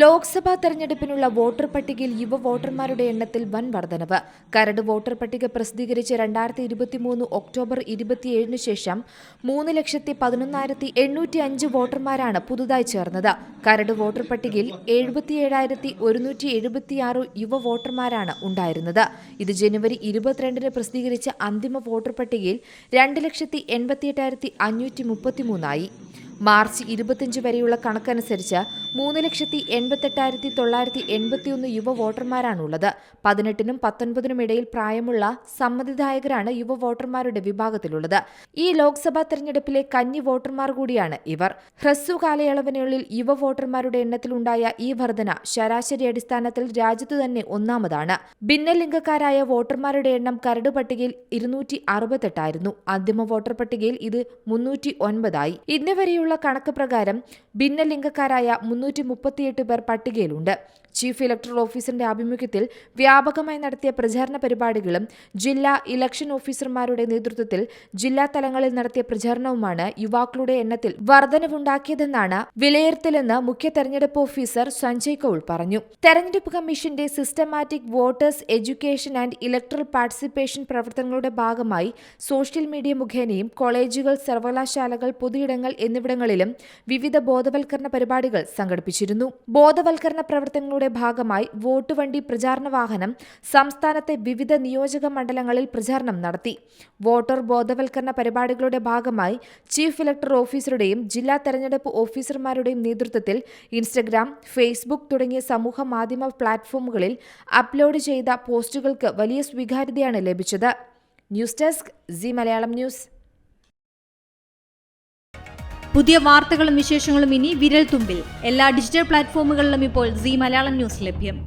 ലോക്സഭാ തെരഞ്ഞെടുപ്പിനുള്ള വോട്ടർ പട്ടികയിൽ യുവ വോട്ടർമാരുടെ എണ്ണത്തിൽ വൻ വർധനവ്. കരട് വോട്ടർ പട്ടിക പ്രസിദ്ധീകരിച്ച 2023 ഒക്ടോബർ 27 ശേഷം 3,11,805 വോട്ടർമാരാണ് പുതുതായി ചേർന്നത്. കരട് വോട്ടർ പട്ടികയിൽ 77,176 യുവ വോട്ടർമാരാണ് ഉണ്ടായിരുന്നത്. ഇത് ജനുവരി 22 പ്രസിദ്ധീകരിച്ച അന്തിമ വോട്ടർ പട്ടികയിൽ 2,88,533 ആയി. മാർച്ച് 25 വരെയുള്ള കണക്കനുസരിച്ച് 3,88,981 യുവ വോട്ടർമാരാണുള്ളത്. 18നും 19നും ഇടയിൽ പ്രായമുള്ള സമ്മതിദായകരാണ് യുവ വോട്ടർമാരുടെ വിഭാഗത്തിലുള്ളത്. ഈ ലോക്സഭാ തെരഞ്ഞെടുപ്പിലെ കന്നി വോട്ടർമാർ കൂടിയാണ് ഇവർ. ഹ്രസ്വ കാലയളവിനുള്ളിൽ യുവ വോട്ടർമാരുടെ എണ്ണത്തിലുണ്ടായ ഈ വർധന ശരാശരി അടിസ്ഥാനത്തിൽ രാജ്യത്തു തന്നെ ഒന്നാമതാണ്. ഭിന്നലിംഗക്കാരായ വോട്ടർമാരുടെ എണ്ണം കരട് പട്ടികയിൽ 268 ആയിരുന്നു. അന്തിമ വോട്ടർ പട്ടികയിൽ ഇത് 309 ആയി. ഇന്നുവരെയുള്ള കണക്ക് പ്രകാരം ഭിന്നലിംഗക്കാരായ 338 പേർ പട്ടികയിലുണ്ട്. ചീഫ് ഇലക്ടറൽ ഓഫീസറുടെ ആഭിമുഖ്യത്തിൽ വ്യാപകമായി നടത്തിയ പ്രചാരണ പരിപാടികളും ജില്ലാ ഇലക്ഷൻ ഓഫീസർമാരുടെ നേതൃത്വത്തിൽ ജില്ലാ തലങ്ങളിൽ നടത്തിയ പ്രചാരണവുമാണ് യുവാക്കളുടെ എണ്ണത്തിൽ വർധനവുണ്ടാക്കിയതെന്നാണ് വിലയിരുത്തലെന്ന് മുഖ്യ തെരഞ്ഞെടുപ്പ് ഓഫീസർ സഞ്ജയ് കൌൾ പറഞ്ഞു. തെരഞ്ഞെടുപ്പ് കമ്മീഷന്റെ systematic voters education and electoral participation പ്രവർത്തനങ്ങളുടെ ഭാഗമായി സോഷ്യൽ മീഡിയ മുഖേനയും കോളേജുകൾ, സർവകലാശാലകൾ, പൊതുയിടങ്ങൾ എന്നിവിടങ്ങളിലും വിവിധ ബോധവൽക്കരണ പരിപാടികൾ സംഘടിപ്പിച്ചിരുന്നു. ബോധവൽക്കരണ പ്രവർത്തനങ്ങളുടെ ഭാഗമായി വോട്ട് വണ്ടി പ്രചാരണ വാഹനം സംസ്ഥാനത്തെ വിവിധ നിയോജക മണ്ഡലങ്ങളിൽ പ്രചാരണം നടത്തി. വോട്ടർ ബോധവൽക്കരണ പരിപാടികളുടെ ഭാഗമായി ചീഫ് ഇലക്ടറൽ ഓഫീസറുടെയും ജില്ലാ തെരഞ്ഞെടുപ്പ് ഓഫീസർമാരുടെയും നേതൃത്വത്തിൽ ഇൻസ്റ്റഗ്രാം, ഫേസ്ബുക്ക് തുടങ്ങിയ സമൂഹ മാധ്യമ പ്ലാറ്റ്ഫോമുകളിൽ അപ്ലോഡ് ചെയ്ത പോസ്റ്റുകൾക്ക് വലിയ സ്വീകാര്യതയാണ് ലഭിച്ചത്. News desk C Malayalam news. പുതിയ വാർത്തകളും വിശേഷങ്ങളും ഇനി വിരൽ തുമ്പിൽ. എല്ലാ ഡിജിറ്റൽ പ്ലാറ്റ്ഫോമുകളിലും ഇപ്പോൾ സി മലയാളം ന്യൂസ് ലഭ്യം.